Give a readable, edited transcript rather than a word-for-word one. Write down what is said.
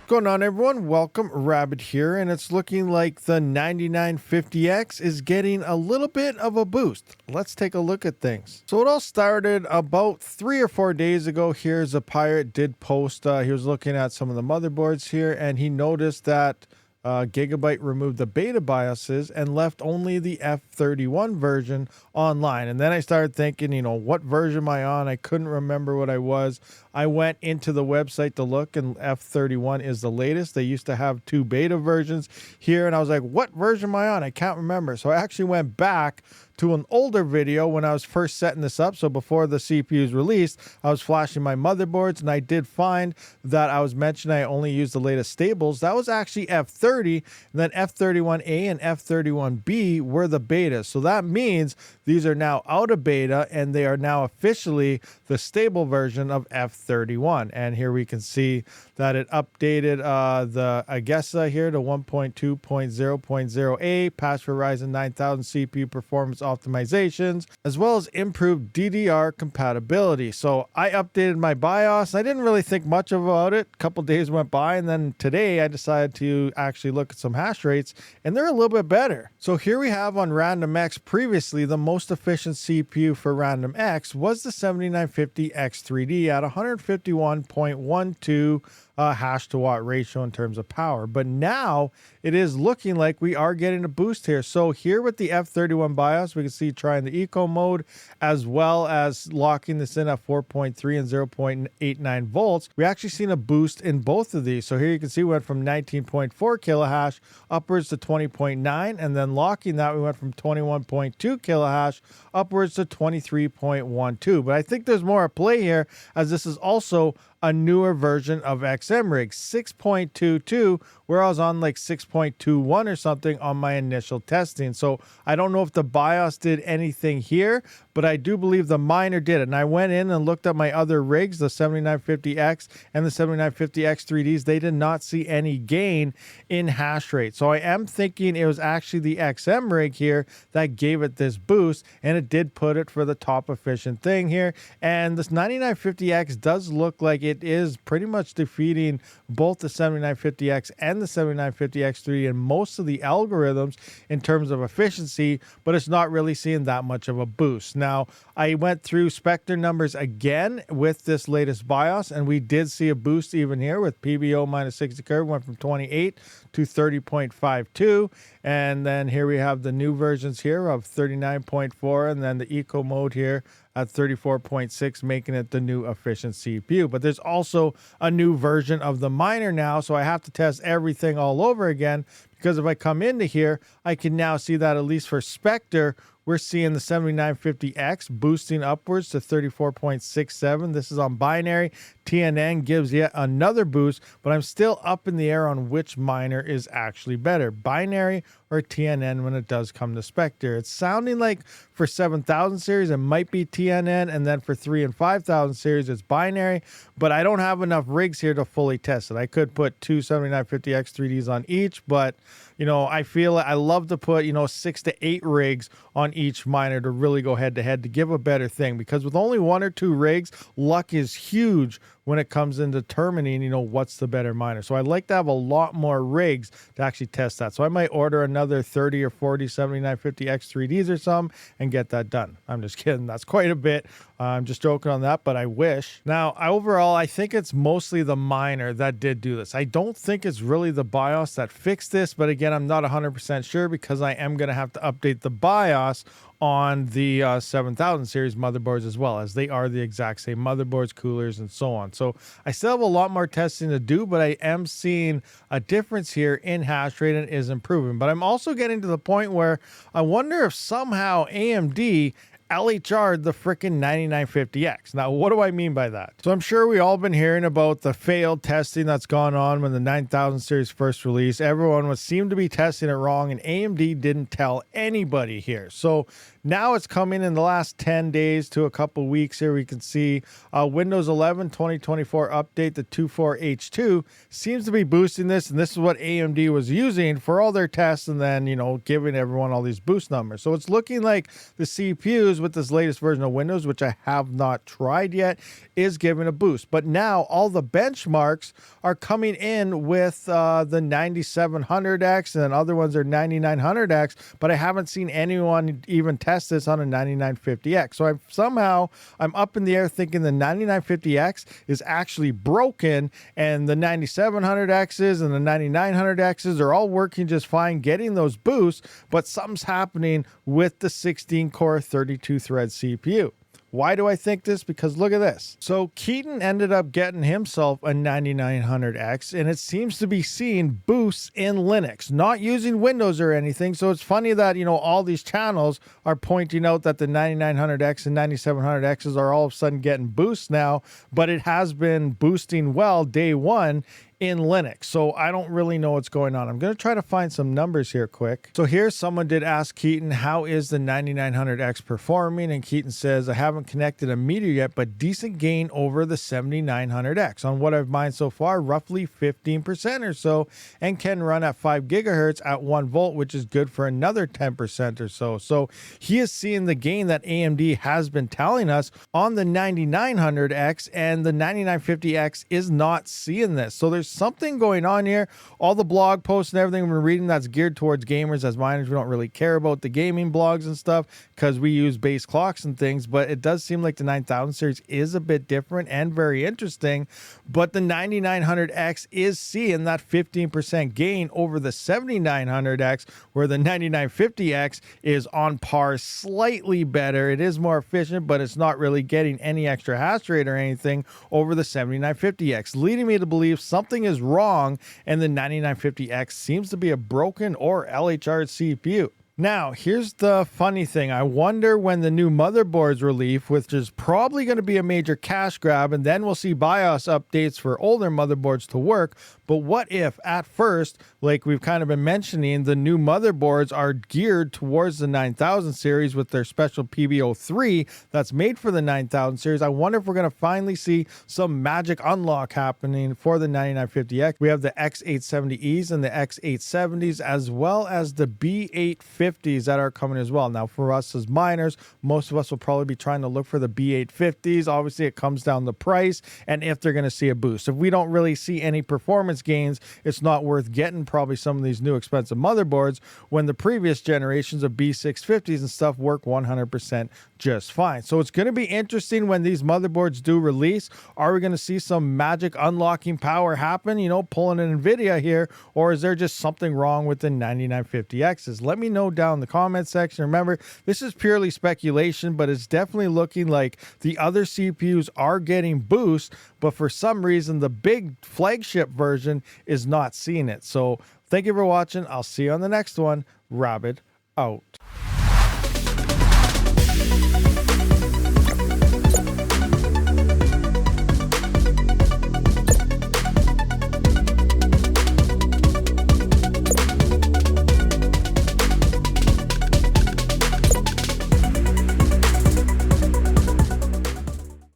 Going on, everyone? Welcome, Rabid here, and it's looking like the 9950X is getting a little bit of a boost. Let's take a look at things. So it all started about 3 or 4 days ago. Here's a pirate did post, he was looking at some of the motherboards here, and he noticed that Gigabyte removed the beta BIOSes and left only the F31 version online. And then I started thinking, what version am I on? I couldn't remember what I was. I went into the website to look, and F31 is the latest. They used to have 2 beta versions here, and I was like, what version am I on? I can't remember. So I actually went back to an older video when I was first setting this up. So before the CPUs released, I was flashing my motherboards, and I did find that I was mentioning I only used the latest stables. That was actually F30, and then F31A and F31B were the betas. So that means these are now out of beta, and they are now officially the stable version of F31. And here we can see that it updated the Agessa here to 1.2.0.0a, patched for Ryzen 9000 CPU performance optimizations, as well as improved DDR compatibility. So I updated my BIOS. I didn't really think much about it. A couple days went by, and then today I decided to actually look at some hash rates, and they're a little bit better. So here we have on RandomX, previously the most efficient CPU for RandomX was the 7950X3D at 151.12 hash to watt ratio in terms of power. But now it is looking like we are getting a boost here. So here with the F31 BIOS, we can see trying the eco mode as well as locking this in at 4.3 and 0.89 volts. We actually seen a boost in both of these. So here you can see we went from 19.4 kilohash upwards to 20.9, and then locking that we went from 21.2 kilohash upwards to 23.12. But I think there's more at play here, as this is also a newer version of XMRig 6.22, where I was on like 6.21 or something on my initial testing. So I don't know if the BIOS did anything here, but I do believe the miner did it. And I went in and looked at my other rigs, the 7950X and the 7950X3Ds. They did not see any gain in hash rate. So I am thinking it was actually the XM rig here that gave it this boost, and it did put it for the top efficient thing here. And this 9950X does look like it is pretty much defeating both the 7950X and the 7950X3 in most of the algorithms in terms of efficiency, but it's not really seeing that much of a boost. Now, I went through Spectre numbers again with this latest BIOS, and we did see a boost even here with PBO minus 60 curve, went from 28 to 30.52. And then here we have the new versions here of 39.4, and then the eco mode here at 34.6, making it the new efficient CPU. But there's also a new version of the miner now, so I have to test everything all over again, because if I come into here, I can now see that at least for Spectre, we're seeing the 7950X boosting upwards to 34.67. This is on binary. TNN gives yet another boost, but I'm still up in the air on which miner is actually better, binary or TNN when it does come to Spectre. It's sounding like for 7000 series, it might be TNN, and then for 3 and 5000 series, it's binary, but I don't have enough rigs here to fully test it. I could put 2 7950X3Ds on each, but I feel I love to put 6 to 8 rigs on each miner to really go head to head to give a better thing, because with only 1 or 2 rigs, luck is huge when it comes in determining, what's the better miner. So I'd like to have a lot more rigs to actually test that. So I might order another 30 or 40 7950X3Ds or something and get that done. I'm just kidding. That's quite a bit. I'm just joking on that, but I wish. Now, overall, I think it's mostly the miner that did do this. I don't think it's really the BIOS that fixed this, but again, I'm not 100% sure, because I am going to have to update the BIOS on the 7000 series motherboards as well, as they are the exact same motherboards, coolers, and so on. So I still have a lot more testing to do, but I am seeing a difference here in hash rate, and it is improving. But I'm also getting to the point where I wonder if somehow AMD LHR the frickin' 9950X. Now, what do I mean by that? So I'm sure we all been hearing about the failed testing that's gone on when the 9000 series first released. Everyone seemed to be testing it wrong, and AMD didn't tell anybody here. So now it's coming in the last 10 days to a couple weeks here. We can see Windows 11 2024 update, the 24H2, seems to be boosting this, and this is what AMD was using for all their tests, and then, giving everyone all these boost numbers. So it's looking like the CPUs news with this latest version of Windows, which I have not tried yet, is giving a boost. But now all the benchmarks are coming in with the 9700X, and then other ones are 9900X, but I haven't seen anyone even test this on a 9950X. So I'm up in the air thinking the 9950X is actually broken, and the 9700Xs and the 9900Xs are all working just fine, getting those boosts, but something's happening with the 16-core 32-thread CPU. Why do I think this? Because look at this. So Keaton ended up getting himself a 9900X, and it seems to be seeing boosts in Linux, not using Windows or anything. So it's funny that, all these channels are pointing out that the 9900X and 9700Xs are all of a sudden getting boosts now, but it has been boosting well day one in Linux. So I don't really know what's going on. I'm going to try to find some numbers here quick. So here someone did ask Keaton, how is the 9900X performing? And Keaton says, I haven't connected a meter yet, but decent gain over the 7900X. On what I've mined so far, roughly 15% or so, and can run at 5 gigahertz at 1 volt, which is good for another 10% or so. So he is seeing the gain that AMD has been telling us on the 9900X, and the 9950X is not seeing this. So there's something going on here. All the blog posts and everything we're reading that's geared towards gamers. As miners, we don't really care about the gaming blogs and stuff because we use base clocks and things, but it does seem like the 9000 series is a bit different and very interesting. But the 9900X is seeing that 15% gain over the 7900X, where the 9950X is on par, slightly better. It is more efficient, but it's not really getting any extra hash rate or anything over the 7950X, leading me to believe something is wrong, and the 9950X seems to be a broken or LHR CPU. Now, here's the funny thing. I wonder when the new motherboards release, which is probably going to be a major cash grab, and then we'll see BIOS updates for older motherboards to work. But what if at first, like we've kind of been mentioning, the new motherboards are geared towards the 9000 series with their special PB03 that's made for the 9000 series? I wonder if we're going to finally see some magic unlock happening for the 9950X. We have the X870Es and the X870s, as well as the B850s that are coming as well. Now, for us as miners, most of us will probably be trying to look for the B850s. Obviously, it comes down the price and if they're going to see a boost. If we don't really see any performance gains, it's not worth getting probably some of these new expensive motherboards when the previous generations of B650s and stuff work 100% just fine. So it's going to be interesting when these motherboards do release. Are we going to see some magic unlocking power happen, pulling an NVIDIA here, or is there just something wrong with the 9950Xs? Let me know down in the comment section. Remember, this is purely speculation, but it's definitely looking like the other CPUs are getting boost, but for some reason the big flagship version is not seeing it. So thank you for watching. I'll see you on the next one. Rabid out.